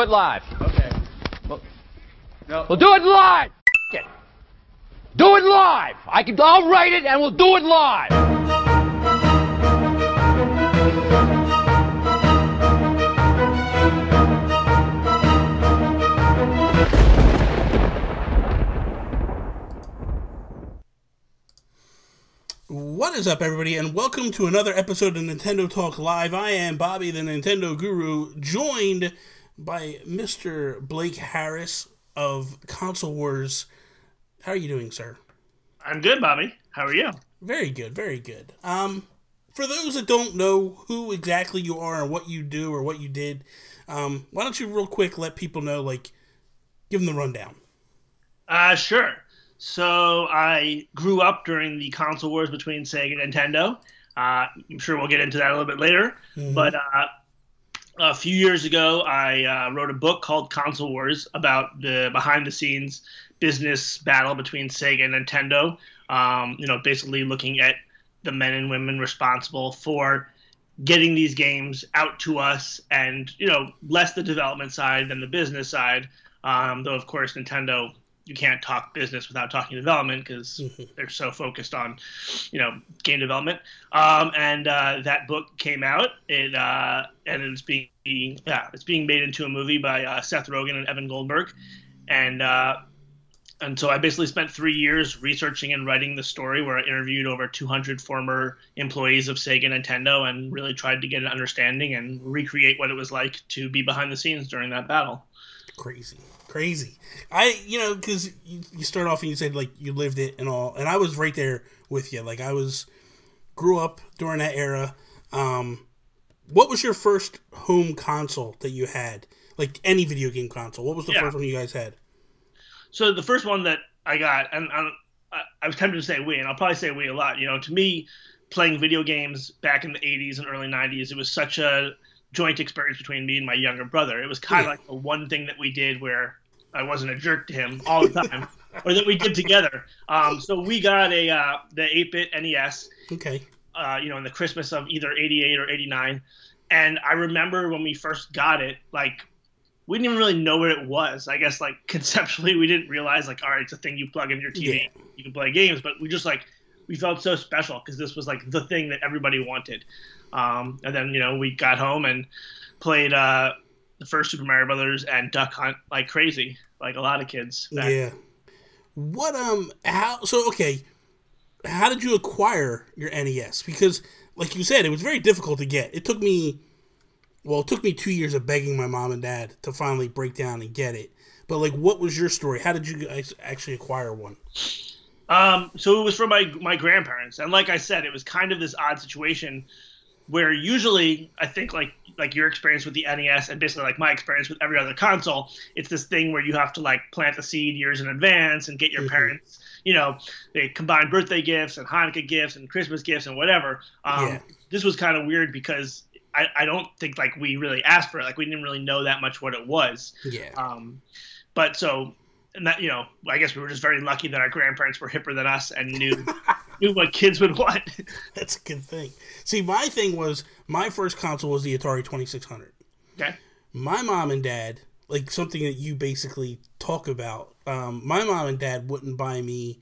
it live. Okay. Well, No. we'll do it live. F it. Do it live. I'll write it and we'll do it live. What is up, everybody, and welcome to another episode of Nintendo Talk Live. I am Bobby, the Nintendo Guru, joined by Mr. Blake Harris of Console Wars. How are you doing, sir? I'm good, Bobby. How are you? Very good, very good. For those that don't know who exactly you are and what you do or what you did, why don't you real quick let people know, give them the rundown. Sure. So I grew up during the console wars between Sega and Nintendo. I'm sure we'll get into that a little bit later. Mm-hmm. But a few years ago, I wrote a book called Console Wars about the behind-the-scenes business battle between Sega and Nintendo. Basically looking at the men and women responsible for getting these games out to us, and less the development side than the business side. Though of course Nintendo, you can't talk business without talking development because they're so focused on, game development. And that book came out. And it's being made into a movie by Seth Rogen and Evan Goldberg. And so I basically spent 3 years researching and writing the story, where I interviewed over 200 former employees of Sega and Nintendo and really tried to get an understanding and recreate what it was like to be behind the scenes during that battle. Crazy. Because you start off and you said, you lived it and all, and I was right there with you. Grew up during that era. What was your first home console that you had? Any video game console. What was the first one you guys had? So the first one that I got, and I was tempted to say Wii, and I'll probably say Wii a lot. To me, playing video games back in the 80s and early 90s, it was such a joint experience between me and my younger brother. It was kind of like the one thing that we did where I wasn't a jerk to him all the time, or that we did together. So we got the 8-bit NES. Okay. In the Christmas of either 88 or 89. And I remember when we first got it, we didn't even really know what it was. I guess, conceptually, we didn't realize, all right, it's a thing you plug into your TV. Yeah. You can play games. But we just, we felt so special because this was, the thing that everybody wanted. And then, we got home and played the first Super Mario Brothers and Duck Hunt like crazy, like a lot of kids. Yeah. What, how did you acquire your NES? Because, like you said, it was very difficult to get. It took me 2 years of begging my mom and dad to finally break down and get it. But, what was your story? How did you guys actually acquire one? So it was from my grandparents. And like I said, it was kind of this odd situation where usually, I think, like your experience with the NES and basically my experience with every other console, it's this thing where you have to plant the seed years in advance and get your parents, they combine birthday gifts and Hanukkah gifts and Christmas gifts and whatever. This was kind of weird because I don't think we really asked for it. We didn't really know that much what it was. Yeah. But so, and that, I guess we were just very lucky that our grandparents were hipper than us and knew what kids would want. That's a good thing. See, my thing was, my first console was the Atari 2600. Okay. My mom and dad, something that you basically talk about, my mom and dad wouldn't buy me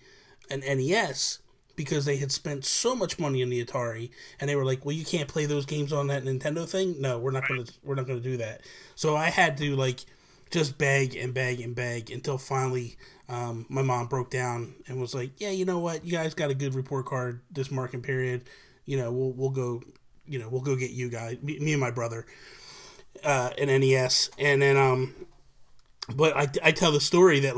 an NES because they had spent so much money on the Atari, and they were like, well, you can't play those games on that Nintendo thing? No, we're not going to do that. So I had to, just beg and beg and beg until finally my mom broke down and was like, yeah, you know what? You guys got a good report card this marking period. We'll go get you guys, me and my brother, an NES. And then, but I tell the story that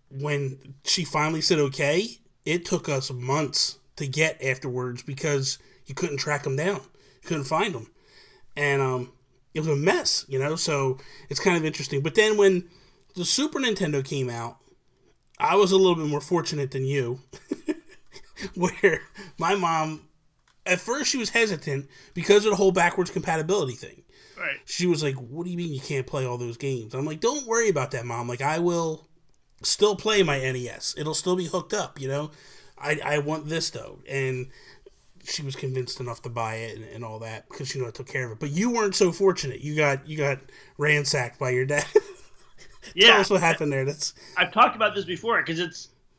when she finally said okay, it took us months to get afterwards because you couldn't track them down. You couldn't find them. And, it was a mess, so it's kind of interesting. But then when the Super Nintendo came out, I was a little bit more fortunate than you, where my mom, at first she was hesitant because of the whole backwards compatibility thing. Right. She was like, what do you mean you can't play all those games? I'm like, don't worry about that, Mom. I will still play my NES. It'll still be hooked up, I want this, though. And she was convinced enough to buy it and all that because I took care of it. But you weren't so fortunate. You got ransacked by your dad. Yeah, tell us what happened there. I've talked about this before because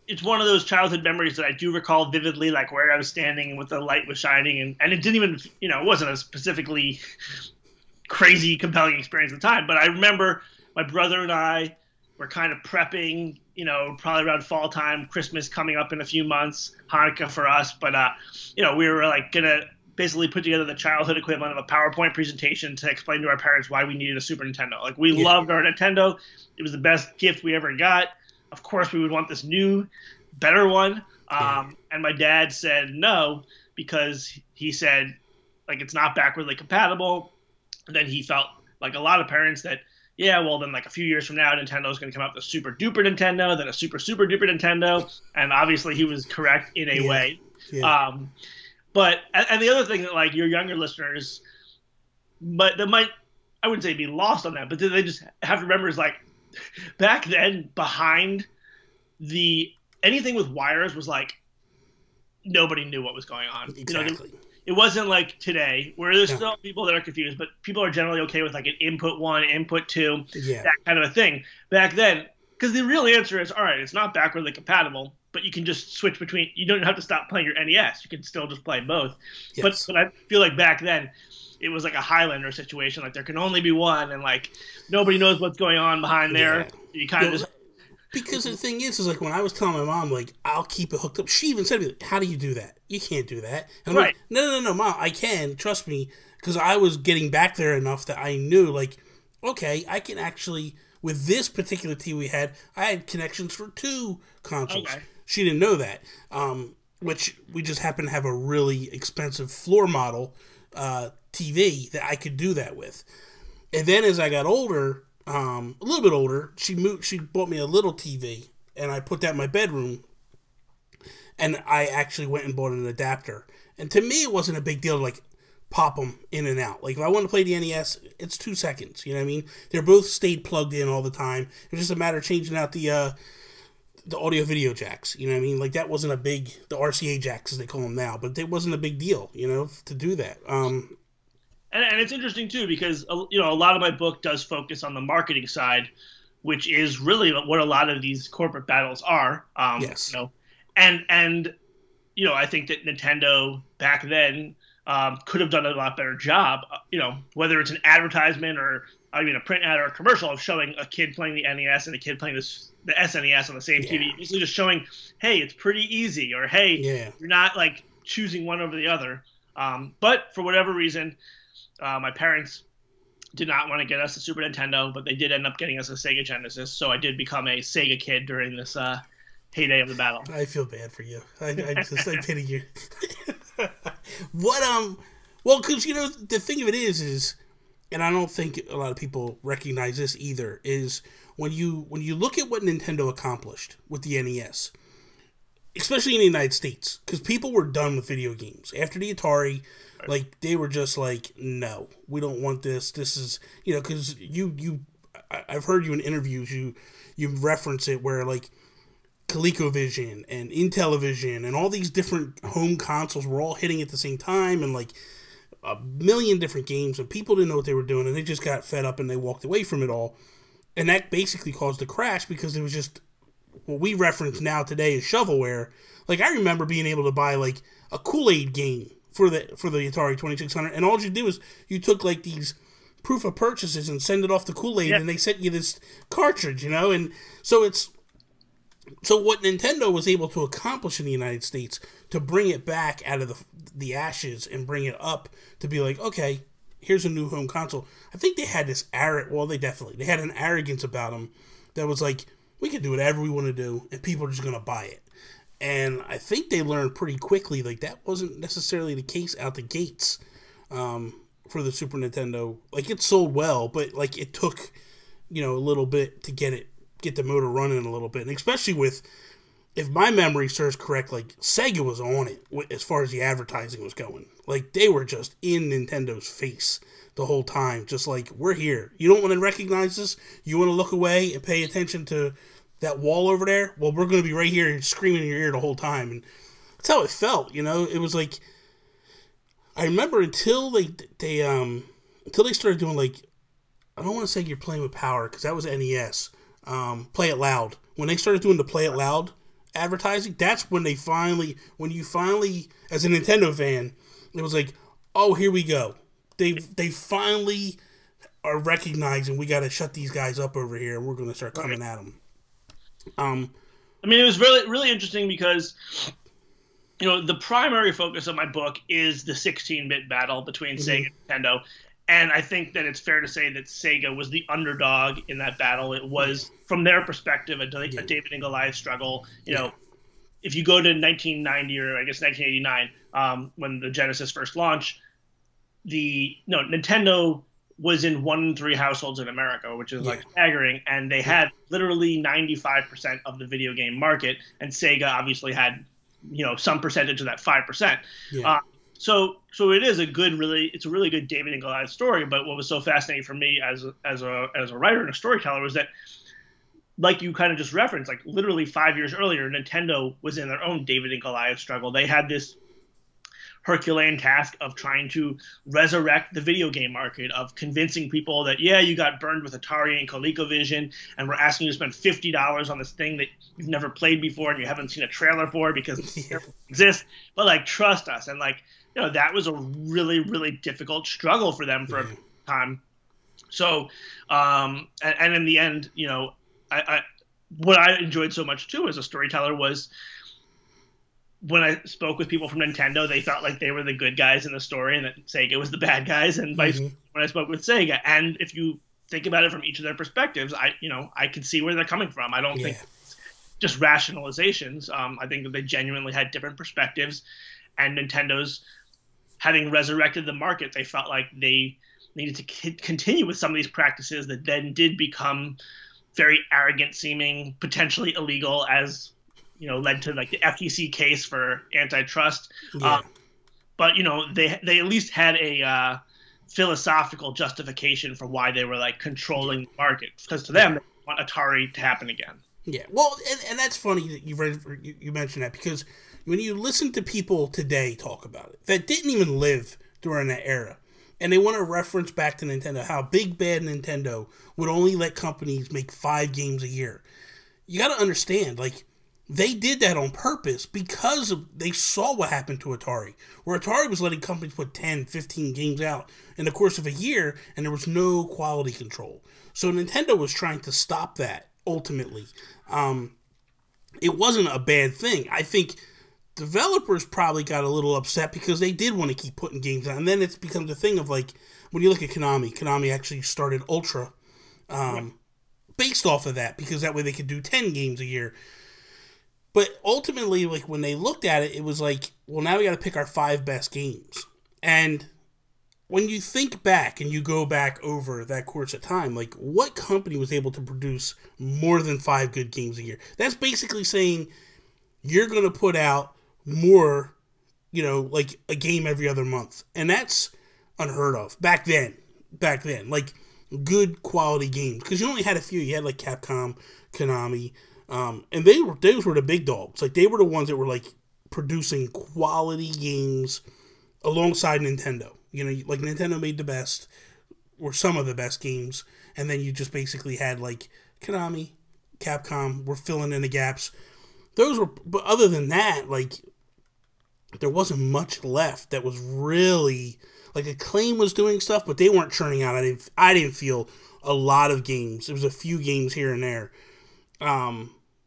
it's one of those childhood memories that I do recall vividly, like where I was standing and what the light was shining, and it didn't even, it wasn't a specifically crazy, compelling experience at the time. But I remember my brother and I were kind of prepping, probably around fall time, Christmas coming up in a few months, Hanukkah for us. But, we were like going to basically put together the childhood equivalent of a PowerPoint presentation to explain to our parents why we needed a Super Nintendo. Like, we loved our Nintendo. It was the best gift we ever got. Of course, we would want this new, better one. And my dad said no, because he said, like, it's not backwardly compatible. And then he felt like a lot of parents that, yeah, well, then like a few years from now, Nintendo's going to come out with a super duper Nintendo, then a super super duper Nintendo. And obviously he was correct in a way. Yeah. But the other thing that, like, your younger listeners, but that might, I wouldn't say be lost on that, but they just have to remember is, like, back then, behind anything with wires was like nobody knew what was going on. Exactly. It wasn't like today where there's still people that are confused, but people are generally okay with like an input 1, input 2, that kind of a thing. Back then, because the real answer is, all right, it's not backwardly compatible, but you can just switch between. You don't have to stop playing your NES. You can still just play both. Yes. But I feel like back then, it was like a Highlander situation. Like, there can only be one, and like nobody knows what's going on behind there. You kind of just. Because the thing is like when I was telling my mom, like, I'll keep it hooked up, she even said to me, like, how do you do that? You can't do that. And I'm like, no, Mom, I can. Trust me. Because I was getting back there enough that I knew, like, okay, I can actually, with this particular TV we had, I had connections for 2 consoles. Okay. She didn't know that. Which we just happened to have a really expensive floor model TV that I could do that with. And then as I got older, a little bit older, she bought me a little TV, and I put that in my bedroom, and I actually went and bought an adapter. And to me, it wasn't a big deal to, like, pop them in and out. Like, if I want to play the NES, it's 2 seconds, you know what I mean? They're both stayed plugged in all the time. It was just a matter of changing out the audio video jacks, you know what I mean? Like, that wasn't a big, the RCA jacks as they call them now, but it wasn't a big deal, to do that. And it's interesting, too, because, a lot of my book does focus on the marketing side, which is really what a lot of these corporate battles are. Yes. And I think that Nintendo back then could have done a lot better job, whether it's an advertisement or, a print ad or a commercial of showing a kid playing the NES and a kid playing the SNES on the same TV. Basically just showing, hey, it's pretty easy, or hey, you're not, like, choosing one over the other. But for whatever reason, my parents did not want to get us a Super Nintendo, but they did end up getting us a Sega Genesis. So I did become a Sega kid during this heyday of the battle. I feel bad for you. I pity you. Well, because the thing of it is, and I don't think a lot of people recognize this either, is when you look at what Nintendo accomplished with the NES, especially in the United States, because people were done with video games after the Atari. Like, they were just like, no, we don't want this. This is, because I've heard you in interviews, you reference it where, like, ColecoVision and Intellivision and all these different home consoles were all hitting at the same time, and, like, a million different games, and people didn't know what they were doing, and they just got fed up and they walked away from it all. And that basically caused a crash because it was just what we reference now today as shovelware. Like, I remember being able to buy, like, a Kool-Aid game for the Atari 2600, and all you do is you took, like, these proof of purchases and send it off to Kool-Aid, and they sent you this cartridge, and so what Nintendo was able to accomplish in the United States, to bring it back out of the ashes and bring it up to be like, okay, here's a new home console. I think they had this they had an arrogance about them that was like, we can do whatever we want to do, and people are just going to buy it. And I think they learned pretty quickly, like, that wasn't necessarily the case out the gates for the Super Nintendo. Like, it sold well, but, like, it took, a little bit to get the motor running a little bit. And especially with, if my memory serves correct, like, Sega was on it as far as the advertising was going. Like, they were just in Nintendo's face the whole time, just like, we're here. You don't want to recognize us? You want to look away and pay attention to that wall over there? Well, we're going to be right here screaming in your ear the whole time. And that's how it felt, It was like, I remember until they started doing like, I don't want to say You're Playing with Power because that was NES. Play It Loud. When they started doing the Play It Loud advertising, that's when you finally, as a Nintendo fan, it was like, oh, here we go. They finally are recognizing we got to shut these guys up over here, and we're going to start coming at them. I mean, it was really, really interesting because, you know, the primary focus of my book is the 16-bit battle between Sega and Nintendo. And I think that it's fair to say that Sega was the underdog in that battle. It was, from their perspective, a David and Goliath struggle. You know, if you go to 1990 or I guess 1989, when the Genesis first launched, Nintendo was in 1 in 3 households in America, which is like staggering, and they had literally 95% of the video game market, and Sega obviously had, you know, some percentage of that 5%. Yeah. So it is it's a really good David and Goliath story. But what was so fascinating for me as a writer and a storyteller was that, like you kind of just referenced, like literally 5 years earlier, Nintendo was in their own David and Goliath struggle. They had this Herculean task of trying to resurrect the video game market, of convincing people that, yeah, you got burned with Atari and ColecoVision, and we're asking you to spend $50 on this thing that you've never played before and you haven't seen a trailer for because it doesn't exist. But like, trust us. And like, you know, that was a really, really difficult struggle for them for a time. So, and in the end, you know, what I enjoyed so much too as a storyteller was, when I spoke with people from Nintendo, they felt like they were the good guys in the story and that Sega was the bad guys, and vice versa when I spoke with Sega. And if you think about it from each of their perspectives, I can see where they're coming from. I don't think it's just rationalizations. I think that they genuinely had different perspectives, and Nintendo's having resurrected the market, they felt like they needed to continue with some of these practices that then did become very arrogant seeming, potentially illegal, as you know, led to like the FTC case for antitrust. But you know, they at least had a philosophical justification for why they were like controlling the market, because to them, they want Atari to happen again. Yeah, well, and that's funny that you mentioned that, because when you listen to people today talk about it that didn't even live during that era, and they want to reference back to Nintendo, how big bad Nintendo would only let companies make 5 games a year. You got to understand, like, they did that on purpose because they saw what happened to Atari, where Atari was letting companies put 10, 15 games out in the course of a year, and there was no quality control. So Nintendo was trying to stop that, ultimately. It wasn't a bad thing. I think developers probably got a little upset because they did want to keep putting games out. And then it's become the thing of, like, when you look at Konami actually started Ultra based off of that, because that way they could do 10 games a year. But ultimately, like, when they looked at it, it was like, well, now we got to pick our 5 best games. And when you think back and you go back over that course of time, like, what company was able to produce more than 5 good games a year? That's basically saying you're going to put out more, you know, like a game every other month. And that's unheard of back then. Like, good quality games. Because you only had a few. You had, like, Capcom, Konami, and those were the big dogs. Like, they were the ones that were, like, producing quality games alongside Nintendo. You know, like, Nintendo made the best, or some of the best games, and then you just basically had, like, Konami, Capcom were filling in the gaps. But other than that, like, there wasn't much left that was really, like, Acclaim was doing stuff, but they weren't churning out. I didn't feel a lot of games. There was a few games here and there.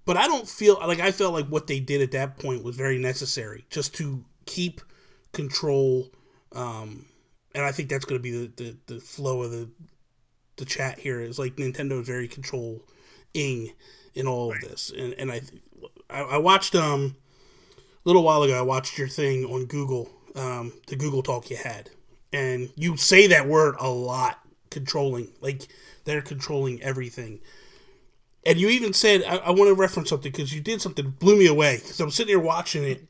But I don't feel like, I felt like what they did at that point was very necessary just to keep control. And I think that's going to be the flow of the chat here, is like Nintendo is very controlling in all of this. And I watched, a little while ago, I watched your thing on Google, the Google Talk you had. And you say that word a lot, controlling. Like, they're controlling everything. And you even said, I want to reference something, because you did something that blew me away. Because I'm sitting here watching it,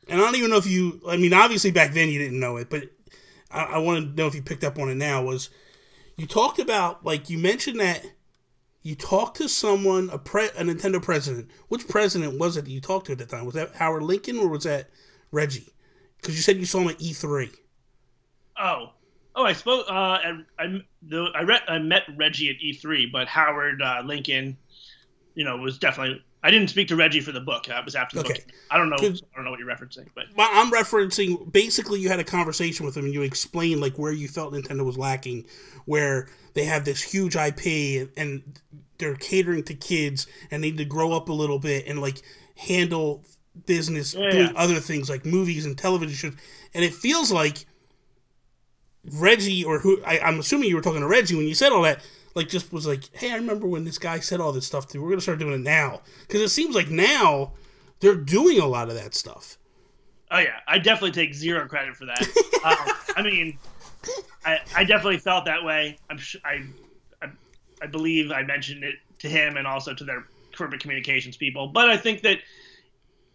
and I don't even know if you, I mean, obviously back then you didn't know it, but I want to know if you picked up on it now, was you talked about, like, you mentioned that you talked to someone, a Nintendo president. Which president was it that you talked to at the time? Was that Howard Lincoln, or was that Reggie? Because you said you saw him at E3. I spoke. I met Reggie at E3, but Howard Lincoln, was definitely. I didn't speak to Reggie for the book. That was after the book. I don't know. I don't know what you're referencing, but I'm referencing basically you had a conversation with him and you explained like where you felt Nintendo was lacking, where they have this huge IP and they're catering to kids and they need to grow up a little bit and like handle business doing other things like movies and television shows. And it feels like Reggie, or who I'm assuming you were talking to Reggie when you said all that, like just was like, hey, I remember when this guy said all this stuff to me. We're gonna start doing it now because it seems like now they're doing a lot of that stuff. Oh yeah, I definitely take zero credit for that. I mean, I definitely felt that way. I believe I mentioned it to him and also to their corporate communications people. But I think that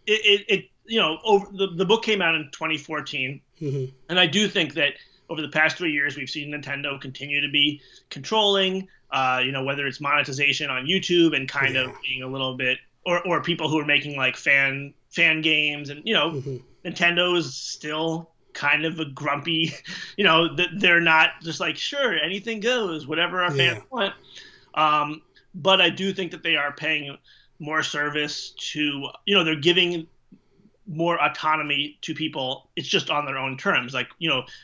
the book came out in 2014, and I do think that over the past 3 years, we've seen Nintendo continue to be controlling, whether it's monetization on YouTube and kind of being a little bit, or people who are making like fan games, and Nintendo is still kind of a grumpy, they're not just like, sure, anything goes, whatever our fans want. But I do think that they are paying more service to, they're giving more autonomy to people. It's just on their own terms. Like,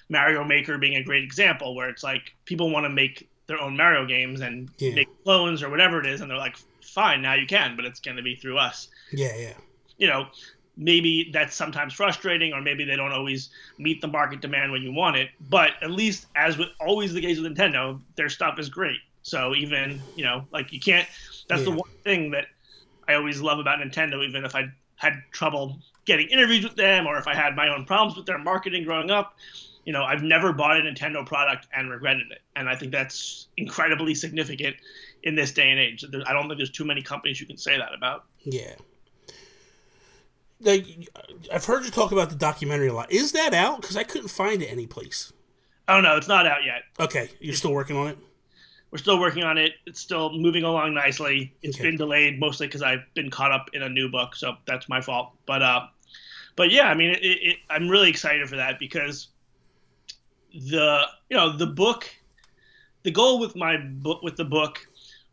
Mario Maker being a great example where it's like people want to make their own Mario games and make clones or whatever it is. And they're like, fine, now you can, but it's going to be through us. Yeah. Maybe that's sometimes frustrating, or maybe they don't always meet the market demand when you want it. But at least, as with always the case with Nintendo, their stuff is great. So even, like you can't, that's the one thing that I always love about Nintendo, even if I had trouble getting interviews with them, or if I had my own problems with their marketing growing up, I've never bought a Nintendo product and regretted it. And I think that's incredibly significant in this day and age. I don't think there's too many companies you can say that about. Yeah. Like, I've heard you talk about the documentary a lot. Is that out? Because I couldn't find it anyplace. Oh, no, it's not out yet. Okay. You're still working on it? We're still working on it. It's still moving along nicely. It's been delayed mostly because I've been caught up in a new book, so that's my fault. But yeah, I mean, I'm really excited for that because the book, the goal with the book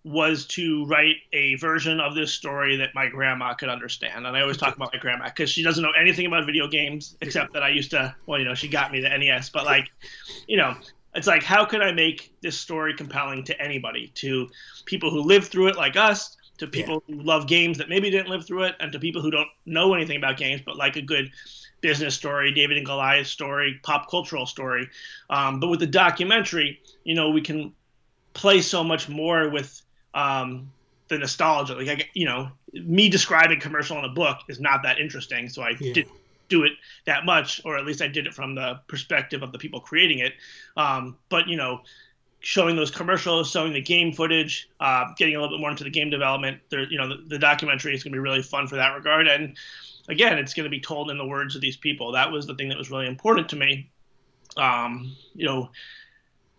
was to write a version of this story that my grandma could understand. And I always talk about my grandma because she doesn't know anything about video games except that I used to. Well, she got me the NES, but like, it's like, how could I make this story compelling to anybody? To people who live through it like us, to people who love games that maybe didn't live through it, and to people who don't know anything about games but like a good business story, David and Goliath story, pop cultural story. But with the documentary, we can play so much more with the nostalgia. Like, me describing commercial in a book is not that interesting, so I didn't do it that much, or at least I did it from the perspective of the people creating it. But showing those commercials, showing the game footage, getting a little bit more into the game development, the documentary is going to be really fun for that regard. And again, it's going to be told in the words of these people. That was the thing that was really important to me.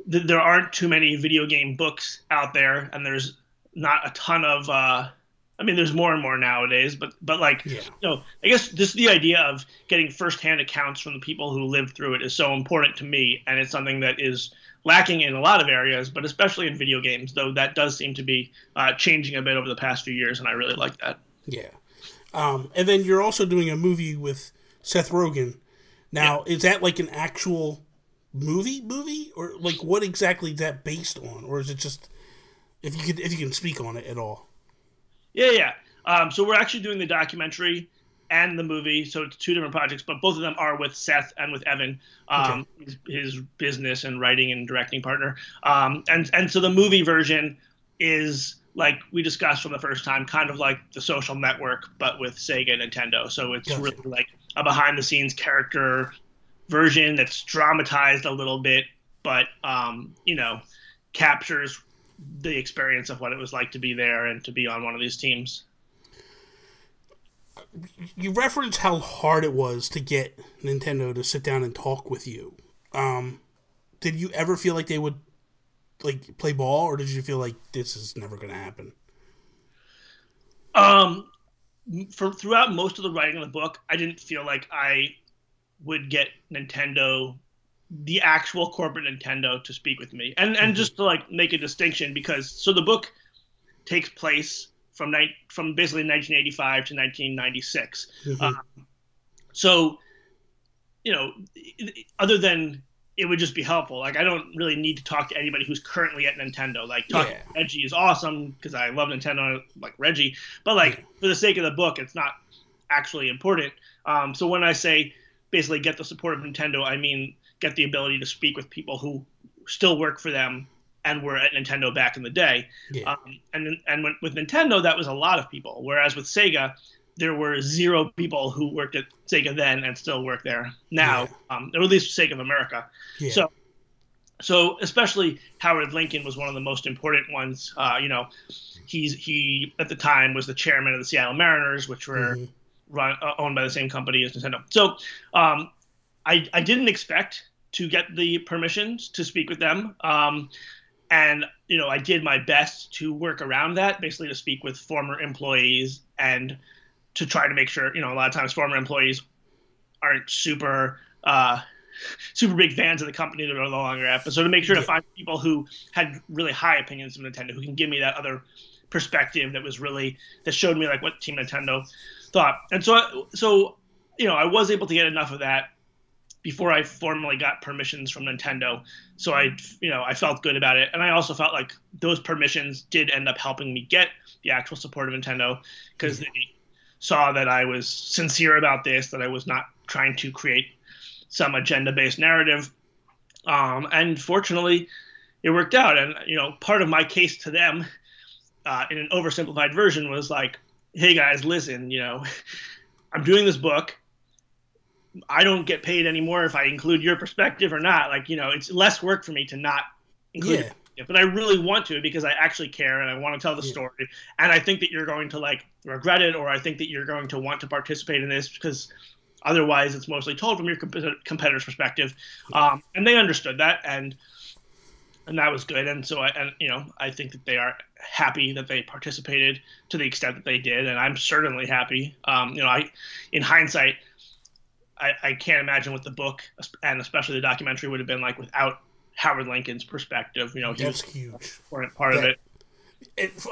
There aren't too many video game books out there, and there's not a ton of there's more and more nowadays, but like, I guess this the idea of getting firsthand accounts from the people who lived through it is so important to me, and it's something that is lacking in a lot of areas, but especially in video games, though that does seem to be changing a bit over the past few years, and I really like that. Yeah. And then you're also doing a movie with Seth Rogen. Now, is that like an actual movie, or like what exactly is that based on, or is it just if you can speak on it at all? Yeah. So we're actually doing the documentary and the movie, so it's two different projects, but both of them are with Seth and with Evan, his business and writing and directing partner. And so the movie version is, like we discussed from the first time, kind of like The Social Network, but with Sega and Nintendo. So it's really like a behind-the-scenes character version that's dramatized a little bit, but captures the experience of what it was like to be there and to be on one of these teams. You referenced how hard it was to get Nintendo to sit down and talk with you. Did you ever feel like they would like play ball, or did you feel like this is never going to happen? Throughout most of the writing of the book, I didn't feel like I would get Nintendo the actual corporate Nintendo to speak with me, and just to like make a distinction, because so the book takes place from basically 1985 to 1996. So, you know, other than it would just be helpful. Like, I don't really need to talk to anybody who's currently at Nintendo. Like, talking to Reggie is awesome because I love Nintendo, like Reggie. But like, for the sake of the book, it's not actually important. So when I say basically get the support of Nintendo, I mean get the ability to speak with people who still work for them and were at Nintendo back in the day. With Nintendo, that was a lot of people. Whereas with Sega, there were 0 people who worked at Sega then and still work there now, or at least Sega of America. So especially Howard Lincoln was one of the most important ones. You know, he at the time was the chairman of the Seattle Mariners, which were owned by the same company as Nintendo. So I didn't expect to get the permissions to speak with them. And, you know, I did my best to work around that, basically to speak with former employees and to try to make sure, you know, a lot of times former employees aren't super big fans of the company that are no longer at. But so to make sure to find people who had really high opinions of Nintendo, who can give me that other perspective that showed me like what Team Nintendo thought. And so, you know, I was able to get enough of that before I formally got permissions from Nintendo. So I felt good about it. And I also felt like those permissions did end up helping me get the actual support of Nintendo, because they saw that I was sincere about this, that I was not trying to create some agenda-based narrative. And fortunately, it worked out. And, you know, part of my case to them in an oversimplified version was like, hey guys, listen, you know, I'm doing this book. I don't get paid anymore if I include your perspective or not. Like, you know, it's less work for me to not include it. But I really want to, because I actually care and I want to tell the story. And I think that you're going to like regret it, or I think that you're going to want to participate in this, because otherwise it's mostly told from your competitor's perspective. And they understood that, and that was good. And so I think that they are happy that they participated to the extent that they did. And I'm certainly happy. You know, in hindsight, I can't imagine what the book and especially the documentary would have been like without Howard Lincoln's perspective. You know, he was huge part of it.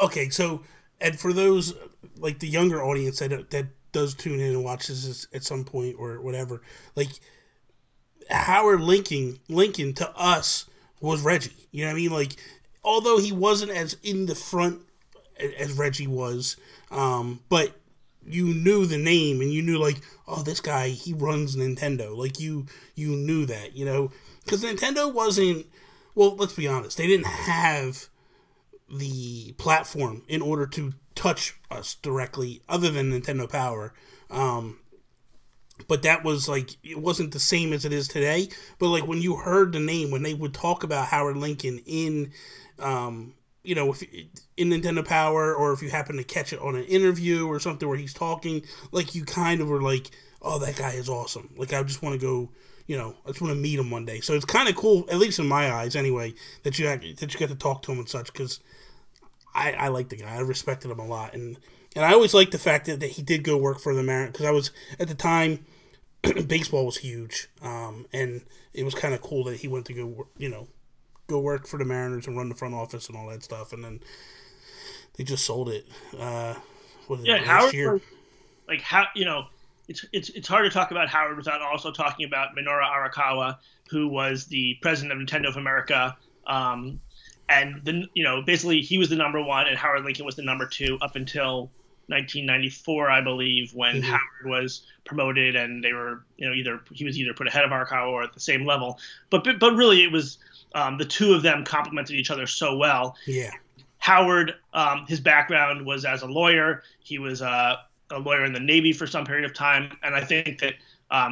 Okay, so, and for those like the younger audience that does tune in and watches this at some point or whatever, like Howard Lincoln to us was Reggie. You know what I mean? Like, although he wasn't as in the front as Reggie was, but you knew the name and you knew like, oh, this guy, he runs Nintendo. Like you knew that, you know, because Nintendo wasn't, well, let's be honest, they didn't have the platform in order to touch us directly other than Nintendo Power. But that was like, it wasn't the same as it is today. But like when you heard the name, when they would talk about Howard Lincoln in, you know, in Nintendo Power, or if you happen to catch it on an interview or something where he's talking, like you kind of were like, oh, that guy is awesome. Like I just want to go, you know, I just want to meet him one day. So it's kind of cool, at least in my eyes anyway, that you get to talk to him and such, because I like the guy. I respected him a lot. And I always liked the fact that he did go work for the Mariners, because I was, at the time, baseball was huge. And it was kind of cool that he went to go, you know, go work for the Mariners and run the front office and all that stuff. And then they just sold it. Howard year. Like, how, you know, it's hard to talk about Howard without also talking about Minoru Arakawa, who was the president of Nintendo of America. And then, you know, basically he was the number one and Howard Lincoln was the number two up until 1994, I believe, when Howard was promoted, and they were, you know, he was either put ahead of Arakawa or at the same level. But really it was the two of them complemented each other so well. Yeah. Howard, his background was as a lawyer. He was a lawyer in the Navy for some period of time, and I think that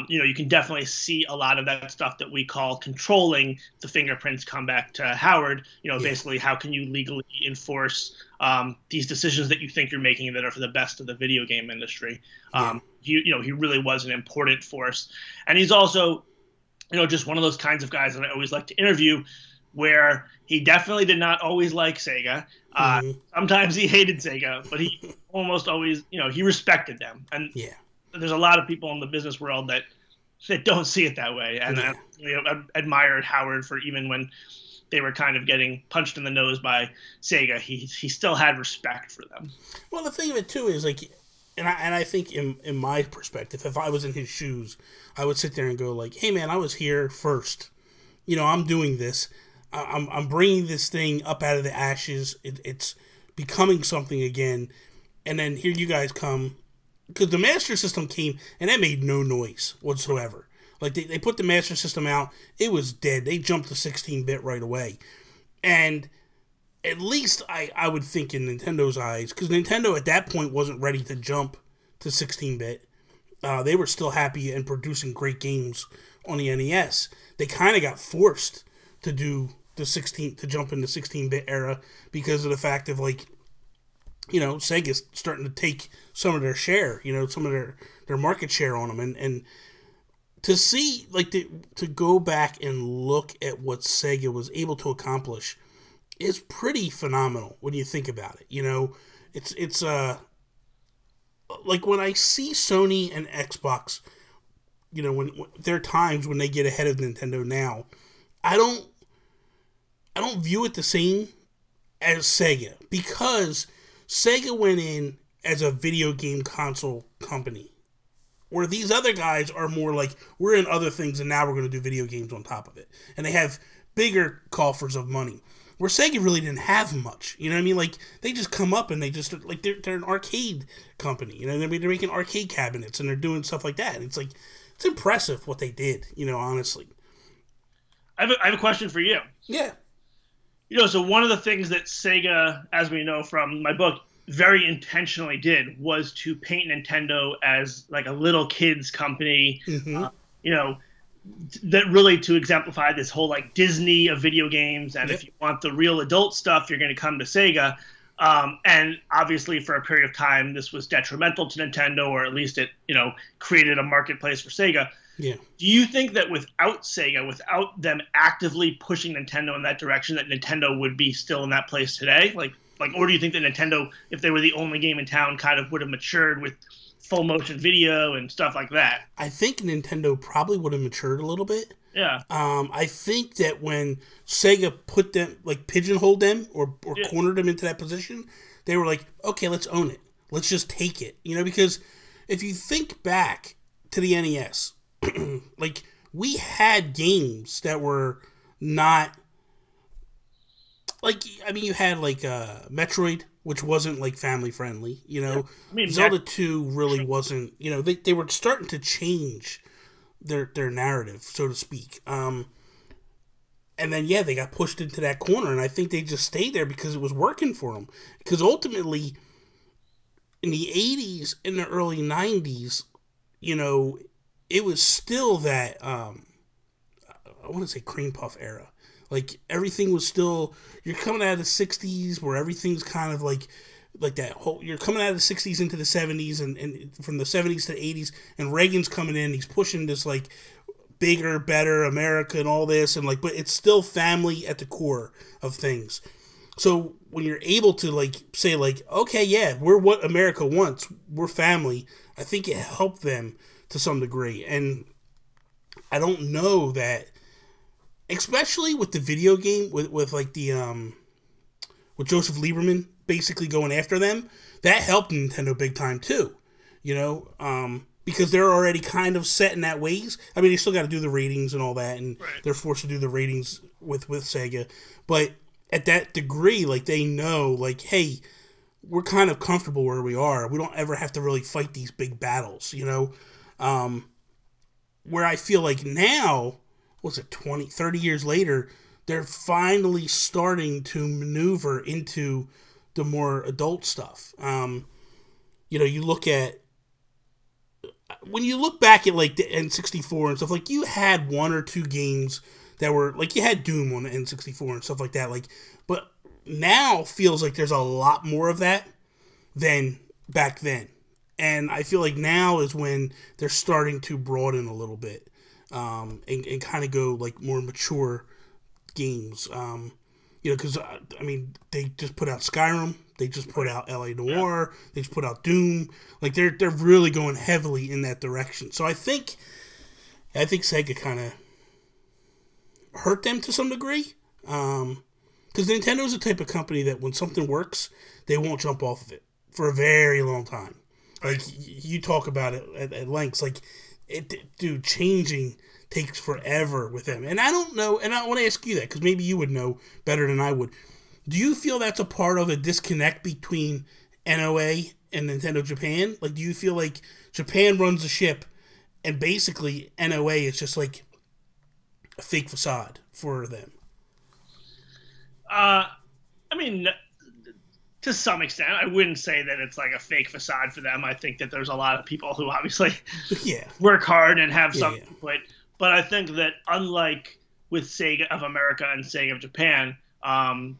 you know, you can definitely see a lot of that stuff that we call controlling the fingerprints come back to Howard. You know, basically, how can you legally enforce these decisions that you think you're making that are for the best of the video game industry? He really was an important force, and he's also, you know, just one of those kinds of guys that I always like to interview, where he definitely did not always like Sega. Sometimes he hated Sega, but he almost always, you know, he respected them. And there's a lot of people in the business world that that don't see it that way. And I admired Howard for, even when they were kind of getting punched in the nose by Sega, he still had respect for them. Well, the thing of it too is like, and I think in my perspective, if I was in his shoes, I would sit there and go like, hey man, I was here first. You know, I'm doing this. I'm bringing this thing up out of the ashes. It's becoming something again. And then here you guys come, because the Master System came and that made no noise whatsoever. Like they put the Master System out, it was dead. They jumped to 16-bit right away. And at least I would think in Nintendo's eyes, because Nintendo at that point wasn't ready to jump to 16-bit. They were still happy and producing great games on the NES. They kind of got forced to do to jump in the 16-bit era because of the fact of like, you know, Sega's starting to take some of their share, you know, some of their market share on them, and to see, like, to go back and look at what Sega was able to accomplish is pretty phenomenal when you think about it. You know, it's like when I see Sony and Xbox, you know, when there are times when they get ahead of Nintendo now, I don't view it the same as Sega, because Sega went in as a video game console company, where these other guys are more like, we're in other things and now we're going to do video games on top of it. And they have bigger coffers of money. Where Sega really didn't have much. You know what I mean? Like, they just come up and they just, like, they're an arcade company. You know, they're making arcade cabinets and they're doing stuff like that. And it's like, it's impressive what they did, you know, honestly. I have a question for you. Yeah. You know, so one of the things that Sega, as we know from my book, very intentionally did was to paint Nintendo as like a little kids company, you know, that really to exemplify this whole like Disney of video games. And if you want the real adult stuff, you're going to come to Sega. And obviously for a period of time, this was detrimental to Nintendo, or at least it, you know, created a marketplace for Sega. Yeah. Do you think that without Sega, without them actively pushing Nintendo in that direction, that Nintendo would be still in that place today? Like, or do you think that Nintendo, if they were the only game in town, kind of would have matured with full motion video and stuff like that? I think Nintendo probably would have matured a little bit. Yeah. I think that when Sega put them, like, pigeonholed them or cornered them into that position, they were like, okay, let's own it. Let's just take it. You know, because if you think back to the NES, like, we had games that were not, like, I mean, you had, like, Metroid, which wasn't, like, family-friendly, you know? Yeah. I mean, Zelda 2 really wasn't, you know, they were starting to change their narrative, so to speak. And then, yeah, they got pushed into that corner, and I think they just stayed there because it was working for them. Because ultimately, in the 80s and the early 90s, you know, it was still that, I want to say cream puff era. Like, everything was still, you're coming out of the 60s where everything's kind of like that whole, you're coming out of the 60s into the 70s and from the 70s to the 80s, and Reagan's coming in, he's pushing this, like, bigger, better America and all this, and, like, but it's still family at the core of things. So when you're able to, like, say, like, okay, yeah, we're what America wants, we're family, I think it helped them to some degree. And I don't know that, especially with the video game, with like the, with Joseph Lieberman basically going after them, that helped Nintendo big time too, you know, because they're already kind of set in that ways. I mean, they still got to do the ratings and all that, and they're forced to do the ratings with Sega, but at that degree, like, they know, like, hey, we're kind of comfortable where we are. We don't ever have to really fight these big battles, you know, where I feel like now, what's it, 20, 30 years later, they're finally starting to maneuver into the more adult stuff. You know, you look at, when you look back at, like, the N64 and stuff, like, you had one or two games that were, like, you had Doom on the N64 and stuff like that, like, but now feels like there's a lot more of that than back then. And I feel like now is when they're starting to broaden a little bit. And kind of go, like, more mature games. You know, because, I mean, they just put out Skyrim. They just put out L.A. Noire. They just put out Doom. Like, they're really going heavily in that direction. So I think I think Sega kind of hurt them to some degree. Because Nintendo's the type of company that when something works, they won't jump off of it for a very long time. Like, you talk about it at lengths. Like, dude, changing takes forever with them. And I don't know, and I want to ask you that, because maybe you would know better than I would. Do you feel that's a part of a disconnect between NOA and Nintendo Japan? Like, do you feel like Japan runs the ship, and basically NOA is just like a fake facade for them? I mean, to some extent, I wouldn't say that it's like a fake facade for them. I think that there's a lot of people who obviously work hard and have some input. But I think that unlike with Sega of America and Sega of Japan, Tom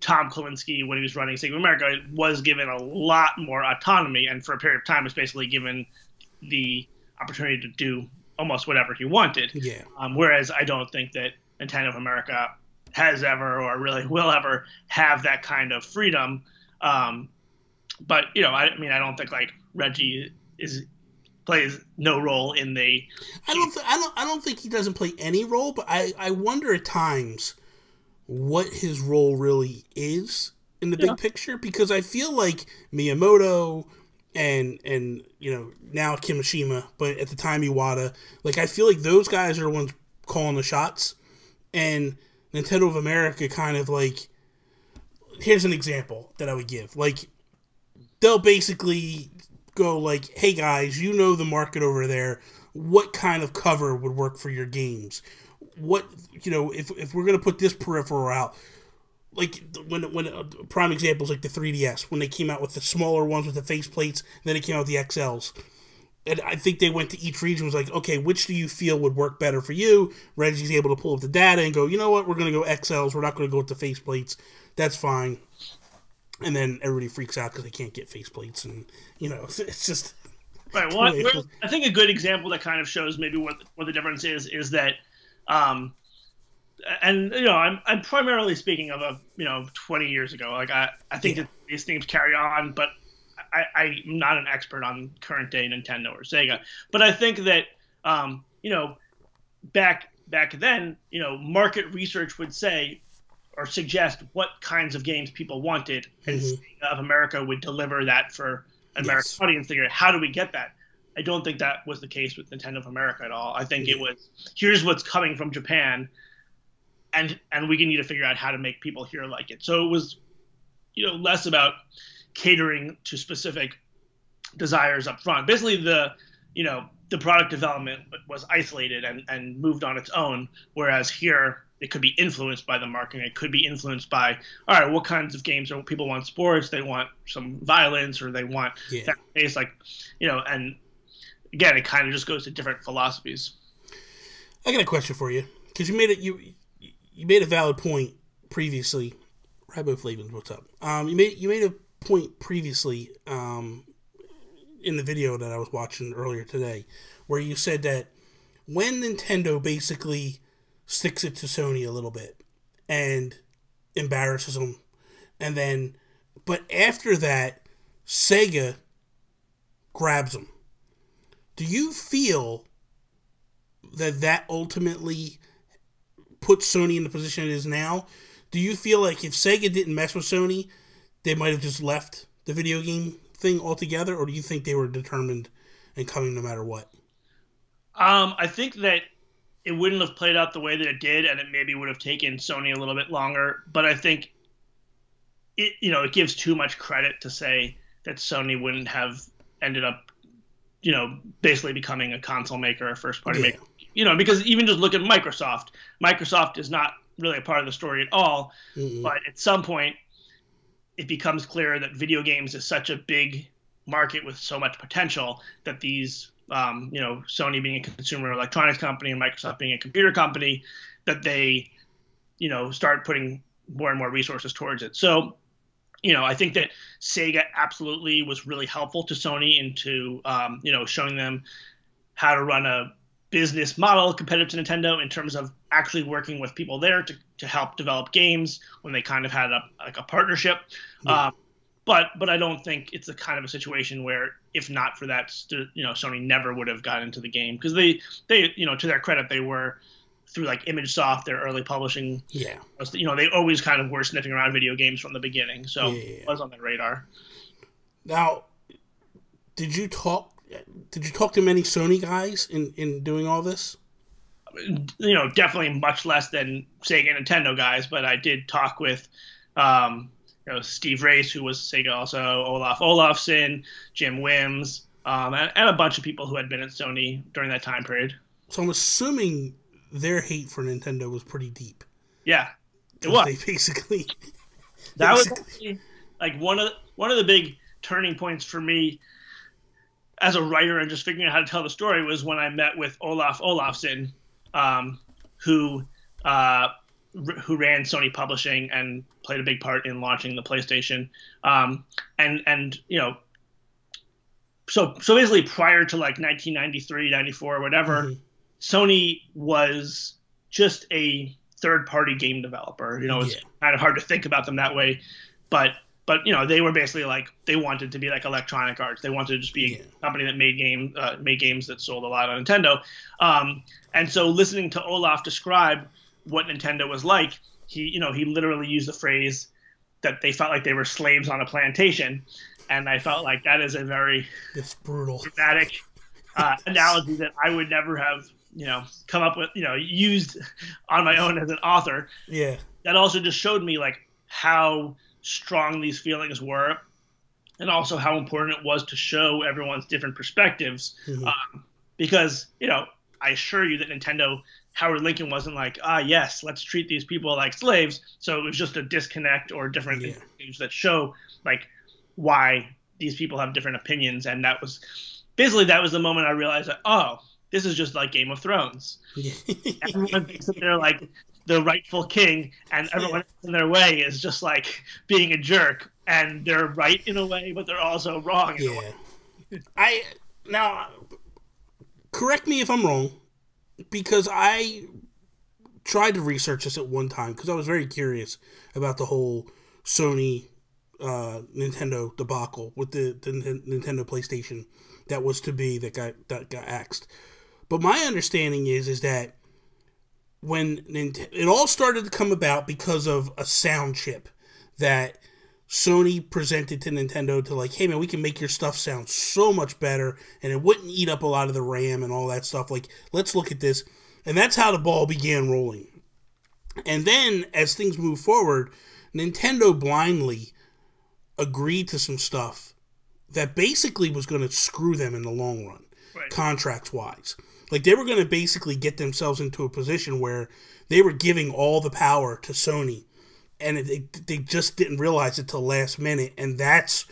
Kalinske, when he was running Sega of America, was given a lot more autonomy, and for a period of time was basically given the opportunity to do almost whatever he wanted. Yeah. Whereas I don't think that Nintendo of America has ever or really will ever have that kind of freedom. But I don't think like Reggie plays no role in the. I don't think he doesn't play any role, but I wonder at times what his role really is in the big picture, because I feel like Miyamoto and now Kimishima, but at the time Iwata, like I feel like those guys are the ones calling the shots, and Nintendo of America kind of like, here's an example that I would give. Like, they'll basically go like, hey guys, you know the market over there. What kind of cover would work for your games? What, if we're going to put this peripheral out, like when prime examples like the 3DS, when they came out with the smaller ones with the face plates, and then it came out with the XLs. And I think they went to each region, was like, okay, which do you feel would work better for you? Reggie's able to pull up the data and go, you know what, we're going to go XLs. We're not going to go with the faceplates. That's fine. And then everybody freaks out because they can't get faceplates. And, it's just... Right. Well, I think a good example that kind of shows maybe what the difference is that... I'm primarily speaking of 20 years ago. Like, I think that these things carry on, but... I'm not an expert on current day Nintendo or Sega, but I think that back then, market research would say or suggest what kinds of games people wanted, and Sega of America would deliver that for an American audience. Figure, how do we get that? I don't think that was the case with Nintendo of America at all. I think it was, here's what's coming from Japan, and we need to figure out how to make people here like it. So it was, less about catering to specific desires up front. Basically, the product development was isolated and moved on its own, whereas here it could be influenced by the marketing. It could be influenced by, all right, what kinds of games are people want? Sports, they want some violence, or they want that pace, and again, it kind of just goes to different philosophies. I got a question for you, because you made a valid point previously. Riboflavin, what's up? You made a point previously in the video that I was watching earlier today, where you said that when Nintendo basically sticks it to Sony a little bit and embarrasses them, but after that, Sega grabs them. Do you feel that ultimately puts Sony in the position it is now? Do you feel like if Sega didn't mess with Sony, they might have just left the video game thing altogether, or do you think they were determined and coming no matter what? I think that it wouldn't have played out the way that it did, and it maybe would have taken Sony a little bit longer. But I think it gives too much credit to say that Sony wouldn't have ended up, basically becoming a console maker, a first-party maker. Because even just look at Microsoft. Microsoft is not really a part of the story at all, but at some point, it becomes clear that video games is such a big market with so much potential that these, Sony being a consumer electronics company and Microsoft being a computer company, that they, start putting more and more resources towards it. So, I think that Sega absolutely was really helpful to Sony into, showing them how to run a business model competitive to Nintendo in terms of actually working with people there to help develop games when they kind of had a partnership. But I don't think it's the kind of a situation where, if not for that, Sony never would have gotten into the game, because they to their credit, they were through like ImageSoft, their early publishing. Yeah. They always kind of were sniffing around video games from the beginning, so it was on their radar. Now, did you talk to many Sony guys in doing all this? Definitely much less than Sega and Nintendo guys, but I did talk with Steve Race, who was Sega also, Olaf Olafsson, Jim Wims, and a bunch of people who had been at Sony during that time period. So I'm assuming their hate for Nintendo was pretty deep. Yeah, it was. They basically was actually, like one of the big turning points for me as a writer and just figuring out how to tell the story was when I met with Olaf Olafsson, who ran Sony Publishing and played a big part in launching the PlayStation. So basically prior to like 1993, 94, whatever, mm-hmm. Sony was just a third-party game developer. It's kind of hard to think about them that way, but they were basically like, they wanted to be like Electronic Arts. They wanted to just be a company that made games that sold a lot on Nintendo. And so listening to Olaf describe what Nintendo was like, he literally used the phrase that they felt like they were slaves on a plantation. And I felt like that is a very brutal, dramatic analogy that I would never have, come up with, used on my own as an author. Yeah. That also just showed me like how strong these feelings were, and also how important it was to show everyone's different perspectives. Mm-hmm. Because, I assure you that Nintendo, Howard Lincoln wasn't like, yes, let's treat these people like slaves. So it was just a disconnect or different things that show like why these people have different opinions. And that was the moment I realized that, this is just like Game of Thrones. Everyone thinks that they're like the rightful king, and everyone in their way is just like being a jerk, and they're right in a way, but they're also wrong in a way. Now, correct me if I'm wrong, because I tried to research this at one time because I was very curious about the whole Sony Nintendo debacle with the Nintendo PlayStation that was to be that got axed. But my understanding is that when it all started to come about because of a sound chip that Sony presented to Nintendo to like, hey man, we can make your stuff sound so much better and it wouldn't eat up a lot of the RAM and all that stuff. Like, let's look at this. And that's how the ball began rolling. And then as things moved forward, Nintendo blindly agreed to some stuff that basically was going to screw them in the long run, contracts-wise. Like, they were going to basically get themselves into a position where they were giving all the power to Sony, and they just didn't realize it till last minute. And that's...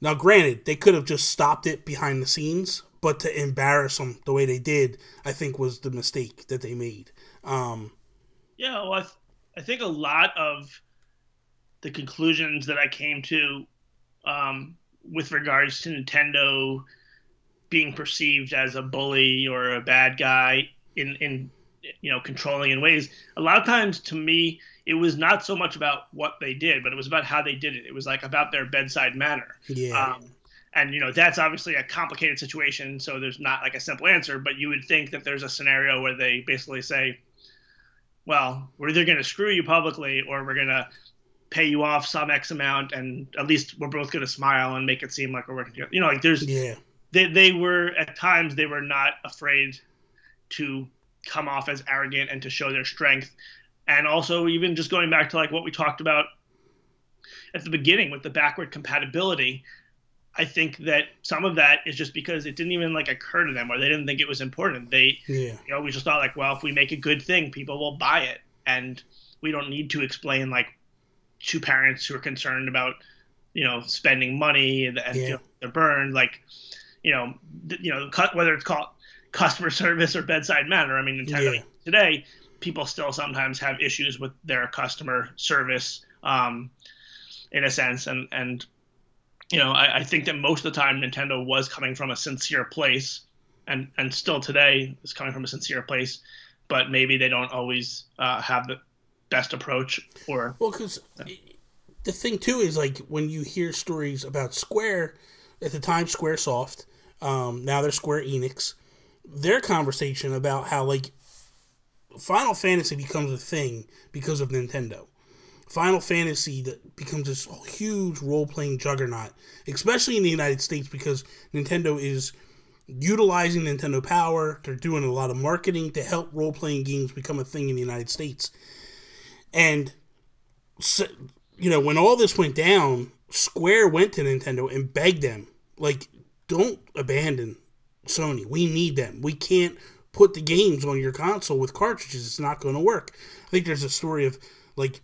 Now, granted, they could have just stopped it behind the scenes, but to embarrass them the way they did, I think was the mistake that they made. I think a lot of the conclusions that I came to with regards to Nintendo being perceived as a bully or a bad guy in controlling in ways, a lot of times to me it was not so much about what they did, but it was about how they did it. It was like about their bedside manner. And that's obviously a complicated situation, so there's not like a simple answer, but you would think that there's a scenario where they basically say, well, we're either going to screw you publicly or we're going to pay you off some X amount, and at least we're both going to smile and make it seem like we're working together. They were, at times, they were not afraid to come off as arrogant and to show their strength. And also, even just going back to like what we talked about at the beginning with the backward compatibility, I think that some of that is just because it didn't even like occur to them, or they didn't think it was important. They we just thought like, well, if we make a good thing, people will buy it, and we don't need to explain like to parents who are concerned about spending money and they're burned, like whether it's called customer service or bedside manner. I mean, Nintendo today, people still sometimes have issues with their customer service, in a sense, and I think that most of the time Nintendo was coming from a sincere place, and still today is coming from a sincere place, but maybe they don't always have the best approach. Or because the thing too is like when you hear stories about Square, at the time SquareSoft, now they're Square Enix, their conversation about how like Final Fantasy becomes a thing because of Nintendo. Final Fantasy that becomes this huge role-playing juggernaut, especially in the United States, because Nintendo is utilizing Nintendo Power. They're doing a lot of marketing to help role-playing games become a thing in the United States. And, so, you know, when all this went down, Square went to Nintendo and begged them, like, don't abandon Sony. We need them. We can't put the games on your console with cartridges. It's not going to work. I think there's a story of, like,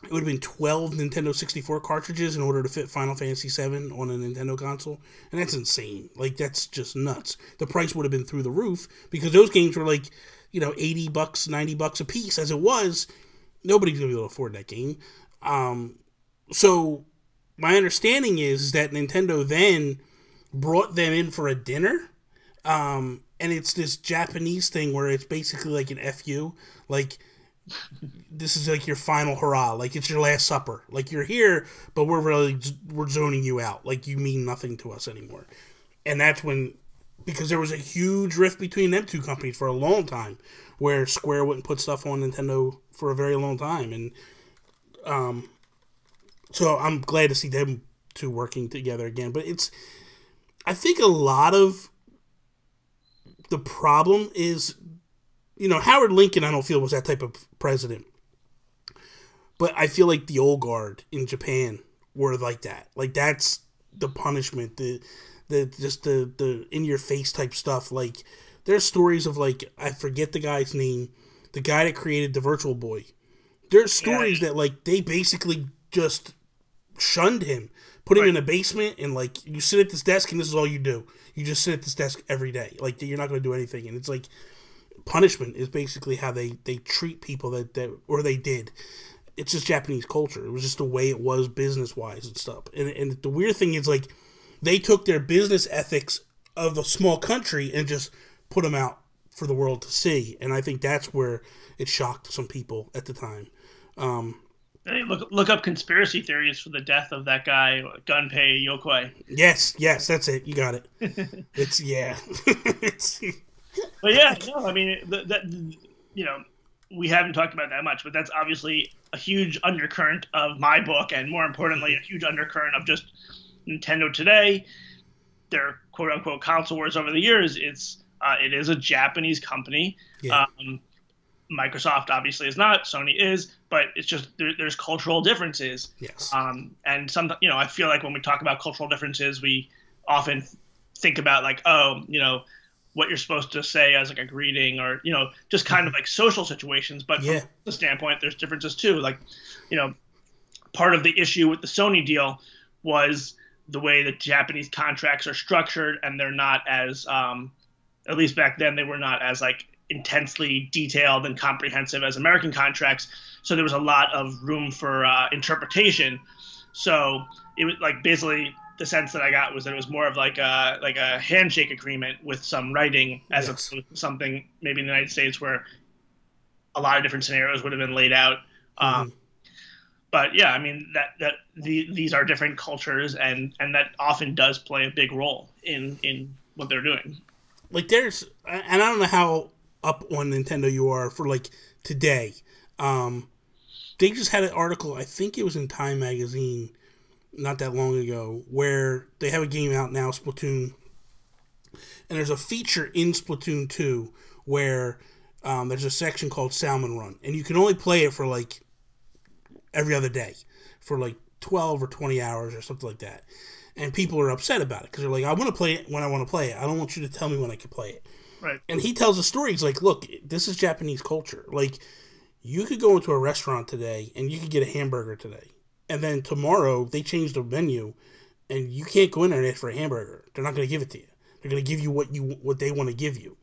it would have been 12 Nintendo 64 cartridges in order to fit Final Fantasy VII on a Nintendo console. And that's insane. Like, that's just nuts. The price would have been through the roof because those games were like, you know, $80, $90 a piece. As it was, nobody's going to be able to afford that game. So, my understanding is that Nintendo then brought them in for a dinner. And it's this Japanese thing where it's basically like an FU. Like, this is like your final hurrah, like it's your last supper, like you're here but we're zoning you out, like you mean nothing to us anymore. And that's when, because there was a huge rift between them two companies for a long time, where Square wouldn't put stuff on Nintendo for a very long time. And so I'm glad to see them two working together again. But it's, I think a lot of the problem is, you know, Howard Lincoln, I don't feel was that type of president. But I feel like the old guard in Japan were like that. Like, that's the punishment, the in-your-face type stuff. Like, there's stories of, like, I forget the guy's name, the guy that created the Virtual Boy. There's stories that, like, they basically just shunned him, put him in a basement, and, like, you sit at this desk and this is all you do. You just sit at this desk every day. Like, you're not going to do anything. And it's like, punishment is basically how they treat people that or they did. It's just Japanese culture. It was just the way it was business-wise and stuff. And the weird thing is, like, they took their business ethics of a small country and just put them out for the world to see. And I think that's where it shocked some people at the time. Hey, look up conspiracy theories for the death of that guy, Gunpei Yokoi. Yes, that's it. You got it. It's, yeah. But yeah, no, I mean, that you know, we haven't talked about that much, but that's obviously a huge undercurrent of my book, and more importantly, a huge undercurrent of just Nintendo today. Their quote unquote console wars over the years. It is a Japanese company. Yeah. Microsoft obviously is not. Sony is, but it's just there's cultural differences. Yes. And some, you know, I feel like when we talk about cultural differences, we often think about like, oh, you know, what you're supposed to say as like a greeting, or, you know, just kind of like social situations. But from the standpoint, there's differences too. Like, you know, part of the issue with the Sony deal was the way that Japanese contracts are structured, and they're not as, at least back then, they were not as like intensely detailed and comprehensive as American contracts. So there was a lot of room for interpretation. So it was like basically the sense that I got was that it was more of like a handshake agreement with some writing, as opposed to something maybe in the United States where a lot of different scenarios would have been laid out. But yeah, I mean these are different cultures, and that often does play a big role in what they're doing. Like there's, and I don't know how up on Nintendo you are for like today. They just had an article, I think it was in Time Magazine, not that long ago, where they have a game out now, Splatoon, and there's a feature in Splatoon 2 where there's a section called Salmon Run, and you can only play it for like every other day for like 12 or 20 hours or something like that. And people are upset about it because they're like, I want to play it when I want to play it. I don't want you to tell me when I can play it. Right. And he tells a story. He's like, look, this is Japanese culture. Like, you could go into a restaurant today and you could get a hamburger today. And then tomorrow they change the menu and you can't go in there and ask for a hamburger. They're not going to give it to you. They're going to give you what they want to give you.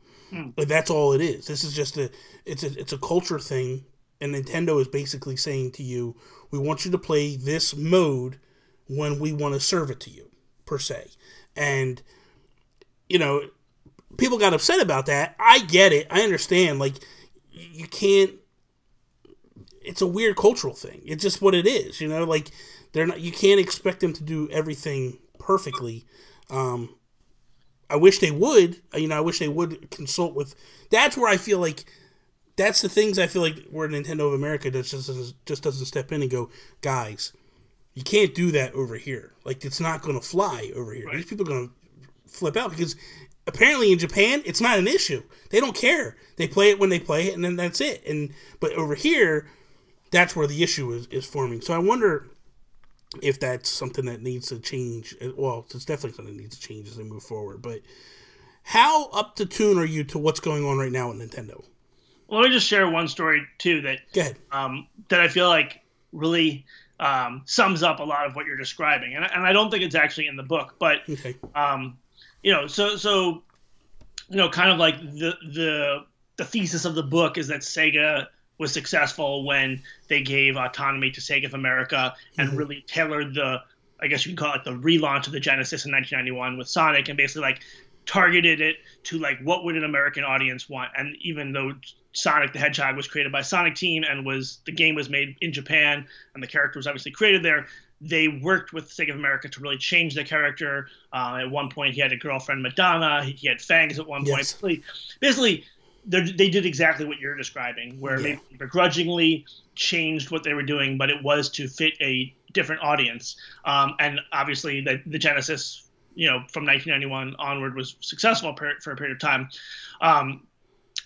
But that's all it is. This is just it's a culture thing. And Nintendo is basically saying to you, we want you to play this mode when we want to serve it to you, per se. And, you know, people got upset about that. I get it. I understand. Like, you can't... it's a weird cultural thing. It's just what it is, you know. Like they're not. You can't expect them to do everything perfectly. I wish they would. You know, I wish they would consult with. That's where I feel like. That's the things I feel like where Nintendo of America just doesn't step in and go, guys, you can't do that over here. Like it's not going to fly over here. Right. These people are going to flip out because apparently in Japan it's not an issue. They don't care. They play it when they play it, and then that's it. But over here, that's where the issue is forming. So I wonder if that's something that needs to change. Well, it's definitely something that needs to change as they move forward. But how up to tune are you to what's going on right now at Nintendo? Well, let me just share one story too that that I feel like really sums up a lot of what you're describing, and I don't think it's actually in the book, but okay. You know, so you know, kind of like the thesis of the book is that Sega was successful when they gave autonomy to Sega of America and really tailored I guess you can call it the relaunch of the Genesis in 1991 with Sonic, and basically like targeted it to like what would an American audience want. And even though Sonic the Hedgehog was created by Sonic Team and the game was made in Japan and the character was obviously created there, they worked with Sega of America to really change the character. At one point, he had a girlfriend, Madonna. He had fangs at one point. Basically, they did exactly what you're describing, where they begrudgingly changed what they were doing, but it was to fit a different audience. And obviously, the Genesis, you know, from 1991 onward was successful for a period of time.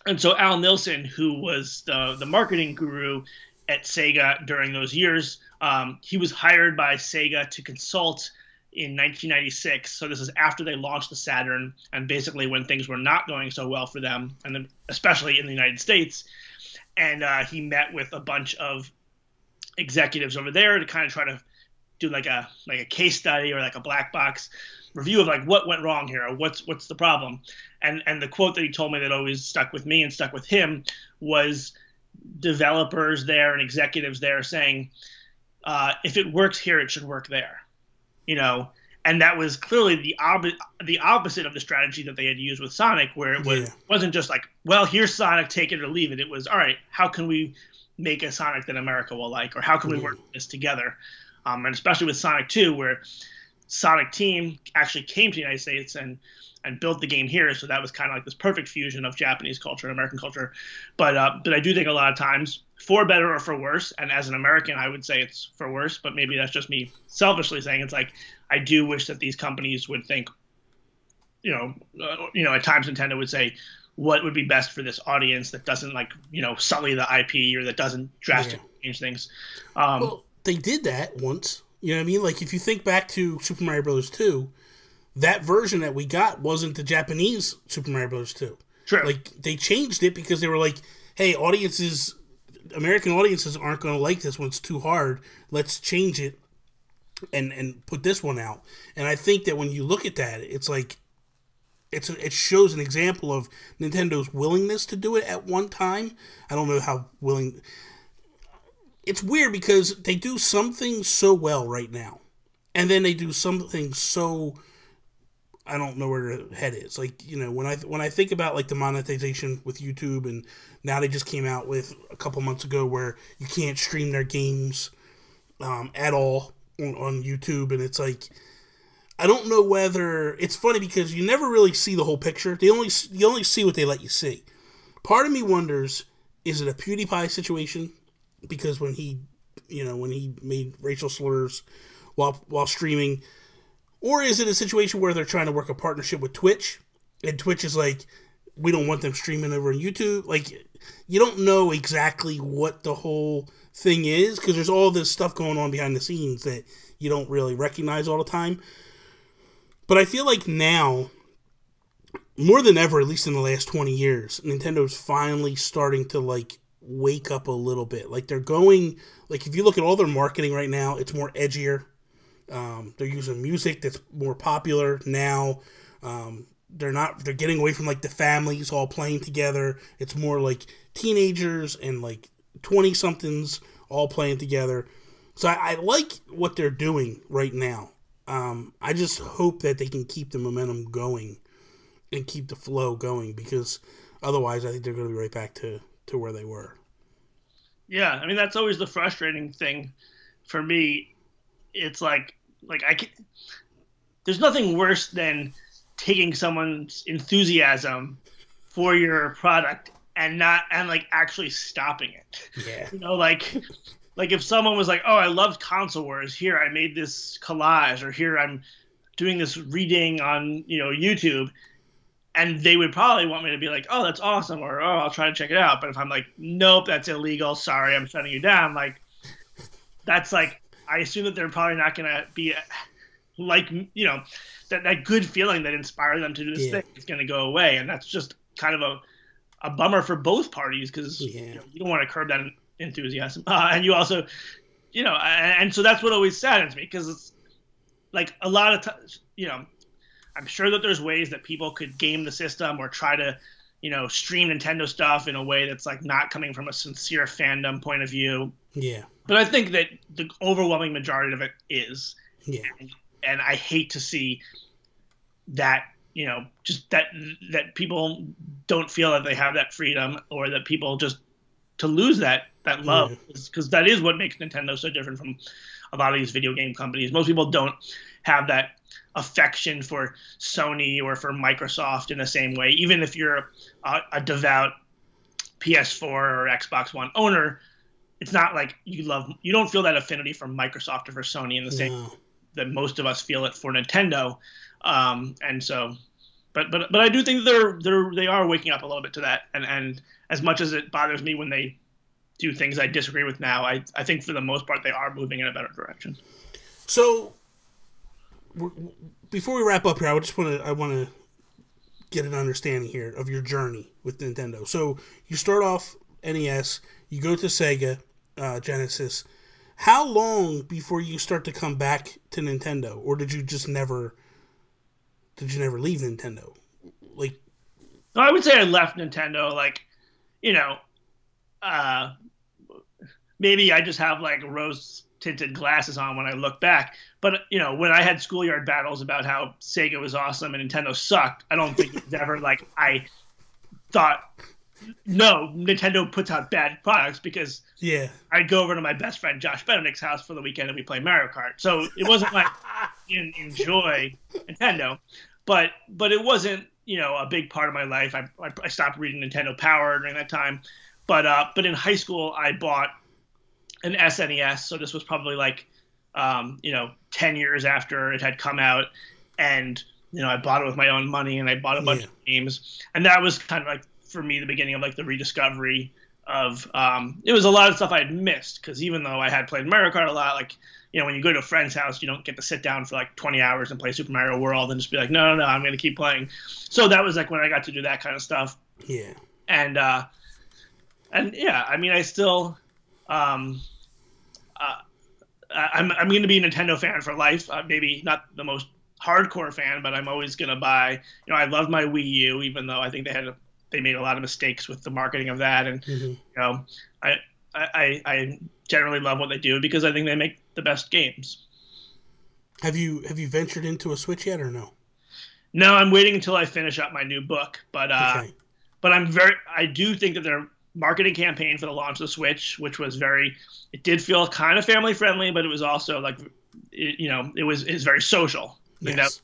And so Al Nilsson, who was the marketing guru at Sega during those years, he was hired by Sega to consult in 1996. So this is after they launched the Saturn and basically when things were not going so well for them, and then especially in the United States. And he met with a bunch of executives over there to kind of try to do like a case study or like a black box review of like what went wrong here, or what's the problem. And the quote that he told me that always stuck with me and stuck with him was developers there and executives there saying, if it works here, it should work there, you know. And that was clearly the opposite of the strategy that they had used with Sonic, where it wasn't just like, well, here's Sonic, take it or leave it. It was, all right, how can we make a Sonic that America will like, or how can we work this together? And especially with Sonic 2, where Sonic Team actually came to the United States and built the game here, so that was kind of like this perfect fusion of Japanese culture and American culture. But I do think a lot of times, for better or for worse, and as an American, I would say it's for worse, but maybe that's just me selfishly saying, it's like, I do wish that these companies would think, you know, at times Nintendo would say, what would be best for this audience that doesn't, like, you know, sully the IP or that doesn't drastically change things. Well, they did that once. You know what I mean? Like, if you think back to Super Mario Bros. 2, that version that we got wasn't the Japanese Super Mario Bros. 2. True. Like, they changed it because they were like, hey, American audiences aren't going to like this one. It's too hard. Let's change it and put this one out. And I think that when you look at that, it's like, it shows an example of Nintendo's willingness to do it at one time. I don't know how willing. It's weird because they do something so well right now, and then they do something so, I don't know where their head is. Like, you know, when I think about like the monetization with YouTube, and now they just came out with a couple months ago where you can't stream their games at all on YouTube, and it's like, I don't know whether it's funny because you never really see the whole picture. You only see what they let you see. Part of me wonders, is it a PewDiePie situation? Because when he made racial slurs while streaming, or is it a situation where they're trying to work a partnership with Twitch, and Twitch is like, we don't want them streaming over on YouTube? Like, you don't know exactly what the whole thing is because there's all this stuff going on behind the scenes that you don't really recognize all the time. But I feel like now, more than ever, at least in the last 20 years, Nintendo's finally starting to, like, wake up a little bit. Like, they're going, like, if you look at all their marketing right now, it's more edgier. They're using music that's more popular now. They're getting away from, like, the families all playing together. It's more like teenagers and, like, 20-somethings all playing together. So I like what they're doing right now. I just hope that they can keep the momentum going and keep the flow going, because otherwise I think they're going to be right back to where they were. Yeah, I mean that's always the frustrating thing for me. It's like I can, there's nothing worse than taking someone's enthusiasm for your product and not and like actually stopping it. Yeah. You know, like if someone was like, "Oh, I loved Console Wars. Here, I made this collage," or "Here, I'm doing this reading on YouTube," and they would probably want me to be like, "Oh, that's awesome," or "Oh, I'll try to check it out." But if I'm like, "Nope, that's illegal. Sorry, I'm shutting you down," like that's like I assume that they're probably not going to be like that good feeling that inspired them to do this thing is going to go away, and that's just kind of a bummer for both parties because you don't want to curb that enthusiasm, and you also and so that's what always saddens me because it's like a lot of times I'm sure that there's ways that people could game the system or try to stream Nintendo stuff in a way that's like not coming from a sincere fandom point of view. Yeah. But I think that the overwhelming majority of it is. Yeah. And I hate to see that, just that people don't feel that they have that freedom, or that people just to lose that love, because that is what makes Nintendo so different from a lot of these video game companies. Most people don't have that affection for Sony or for Microsoft in the same way. Even if you're a devout PS4 or Xbox One owner, it's not like you don't feel that affinity for Microsoft or for Sony in the same way that most of us feel it for Nintendo. And so, but I do think they are waking up a little bit to that. And as much as it bothers me when they do things I disagree with now, I think for the most part they are moving in a better direction. So before we wrap up here, I want to get an understanding here of your journey with Nintendo. So you start off NES, you go to Sega Genesis. How long before you start to come back to Nintendo, or did you just never leave Nintendo? Like, I would say I left Nintendo. Like, maybe I just have like rose tinted glasses on when I look back. But when I had schoolyard battles about how Sega was awesome and Nintendo sucked, I don't think it was ever like I thought, no, Nintendo puts out bad products, because I'd go over to my best friend Josh Benedict's house for the weekend and we play Mario Kart. So it wasn't like I didn't enjoy Nintendo, but it wasn't a big part of my life. I stopped reading Nintendo Power during that time, but in high school I bought an SNES. So this was probably like 10 years after it had come out, and I bought it with my own money, and I bought a bunch of games, and that was kind of like, for me, the beginning of like the rediscovery of it was a lot of stuff I had missed, because even though I had played Mario Kart a lot, like when you go to a friend's house, you don't get to sit down for like 20 hours and play Super Mario World and just be like, no, I'm going to keep playing. So that was like when I got to do that kind of stuff. Yeah. And yeah, I mean, I still I'm going to be a Nintendo fan for life. Maybe not the most hardcore fan, but I'm always going to buy. I love my Wii U, even though I think they made a lot of mistakes with the marketing of that, and I generally love what they do because I think they make the best games. Have you ventured into a Switch yet, or no? No, I'm waiting until I finish up my new book, but I do think that their marketing campaign for the launch of the Switch, which was it did feel kind of family friendly, but it was also like, it's very social. Yes.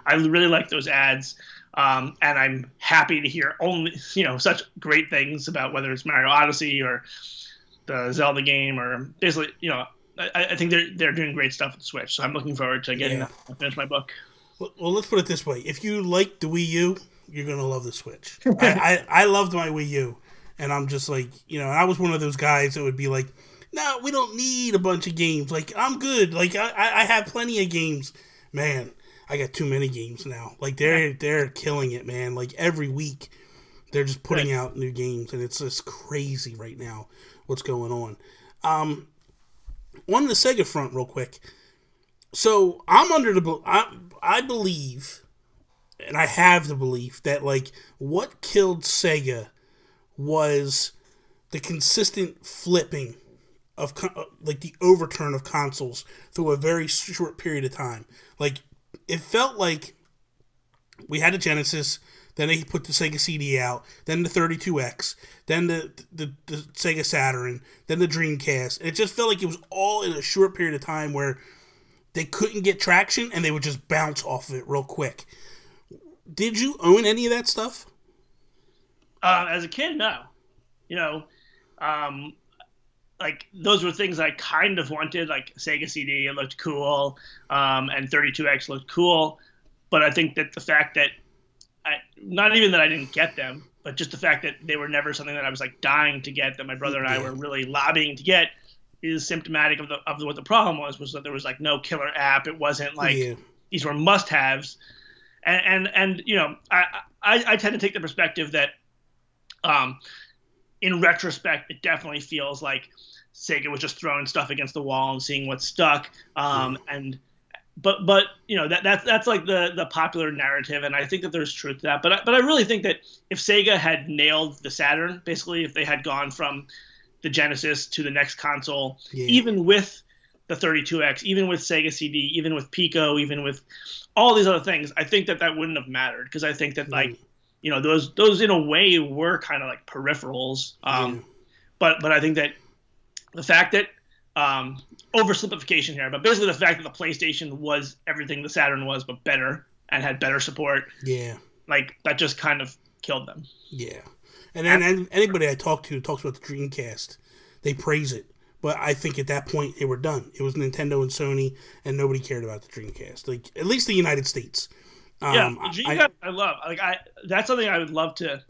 I really like those ads. And I'm happy to hear only, such great things about whether it's Mario Odyssey or the Zelda game, or basically, I think they're doing great stuff with the Switch. So I'm looking forward to getting that to finish my book. Well, let's put it this way. If you like the Wii U, you're going to love the Switch. I loved my Wii U, and I'm just like, I was one of those guys that would be like, no, we don't need a bunch of games. Like, I'm good. Like, I have plenty of games. Man, I got too many games now. Like, they're killing it, man. Like, every week they're just putting out new games, and it's just crazy right now what's going on. On the Sega front, real quick. So I'm under I believe, and I have the belief that like what killed Sega was the consistent flipping of like the overturn of consoles through a very short period of time. Like, it felt like we had a Genesis, Then they put the Sega CD out. Then the 32X. Then the Sega Saturn. Then the Dreamcast. And it just felt like it was all in a short period of time where they couldn't get traction and they would just bounce off of it real quick. Did you own any of that stuff? As a kid, no. Like those were things I kind of wanted, like Sega CD. It looked cool, and 32X looked cool. But I think that the fact that not even that I didn't get them, but just the fact that they were never something that I was like dying to get, that my brother and I were really lobbying to get, is symptomatic of what the problem was that there was like no killer app. It wasn't like these were must-haves, and I tend to take the perspective that, in retrospect, it definitely feels like Sega was just throwing stuff against the wall and seeing what stuck, But that's like the popular narrative, and I think that there's truth to that. But I really think that if Sega had nailed the Saturn, basically, if they had gone from the Genesis to the next console, even with the 32X, even with Sega CD, even with Pico, even with all these other things, I think that wouldn't have mattered, because I think that those in a way were kind of like peripherals. But I think that the fact that oversimplification here, but basically the fact that the PlayStation was everything the Saturn was, but better and had better support. Yeah, like that just kind of killed them. Yeah, and anybody I talk to who talks about the Dreamcast, they praise it, but I think at that point they were done. It was Nintendo and Sony, and nobody cared about the Dreamcast. Like at least the United States. Dreamcast I love. That's something I would love to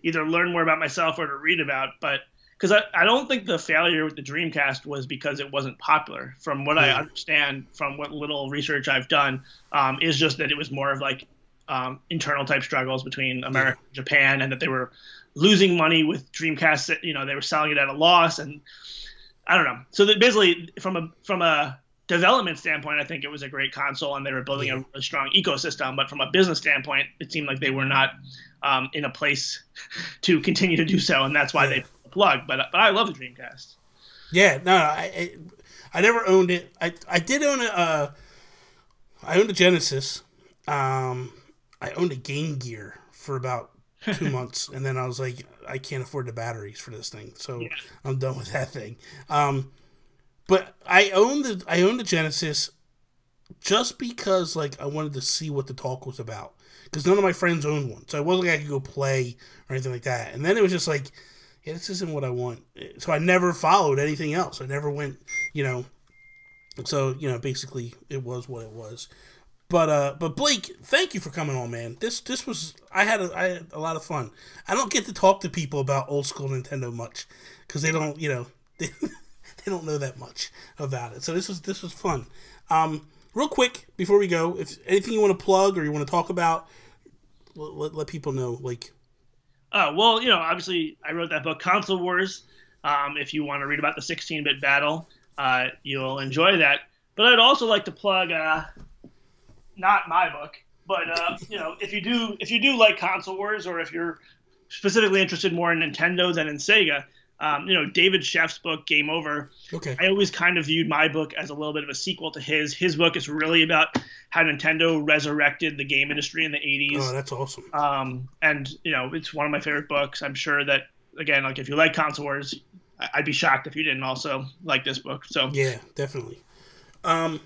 either learn more about myself or to read about, but. Because I don't think the failure with the Dreamcast was because it wasn't popular. From what I understand, from what little research I've done, is just that it was more of like internal type struggles between America and Japan, and that they were losing money with Dreamcast. They were selling it at a loss, and I don't know. So that basically, from a development standpoint, I think it was a great console, and they were building a really strong ecosystem. But from a business standpoint, it seemed like they were not in a place to continue to do so, and that's why they plug. But I love the Dreamcast. Yeah, no, I never owned it. I did own I owned a Genesis. I owned a Game Gear for about 2 months, and then I was like, I can't afford the batteries for this thing, so I'm done with that thing. But I owned the Genesis just because like I wanted to see what the talk was about, because none of my friends owned one, so it wasn't like I could go play or anything like that. And then it was just like, yeah, this isn't what I want. So I never followed anything else. I never went, So basically, it was what it was. But Blake, thank you for coming on, man. This was I had a lot of fun. I don't get to talk to people about old school Nintendo much because they don't they don't know that much about it. So this was fun. Real quick before we go, if anything you want to plug or you want to talk about, let people know. Like, well, obviously I wrote that book, Console Wars. If you want to read about the 16-bit battle, you'll enjoy that. But I'd also like to plug, not my book, but if you do like Console Wars, or if you're specifically interested more in Nintendo than in Sega, David Sheff's book, Game Over. Okay. I always kind of viewed my book as a little bit of a sequel to his. His book is really about how Nintendo resurrected the game industry in the 80s. Oh, that's awesome. And it's one of my favorite books. I'm sure that, again, like if you like Console Wars, I'd be shocked if you didn't also like this book. So yeah, definitely. And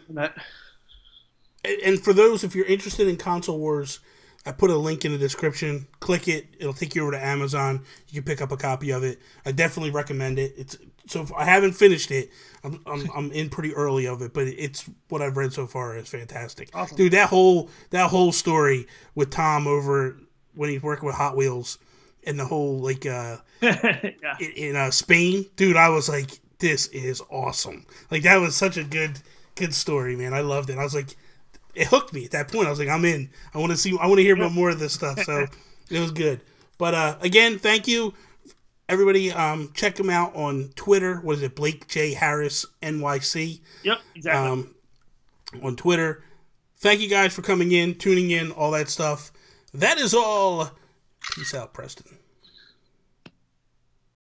for those, if you're interested in Console Wars, I put a link in the description. Click it. It'll take you over to Amazon. You can pick up a copy of it. I definitely recommend it. So if I haven't finished it, I'm in pretty early of it, but it's what I've read so far is fantastic. Awesome. Dude, that whole story with Tom over when he's working with Hot Wheels and the whole like in Spain, dude, I was like, this is awesome. Like that was such a good story, man. I loved it. I was like, it hooked me at that point. I was like, I'm in. I want to hear about more of this stuff. So it was good. But again, thank you, everybody. Check him out on Twitter. What is it? Blake J. Harris NYC. Yep, exactly. On Twitter. Thank you guys for coming in, tuning in, all that stuff. That is all. Peace out, Preston.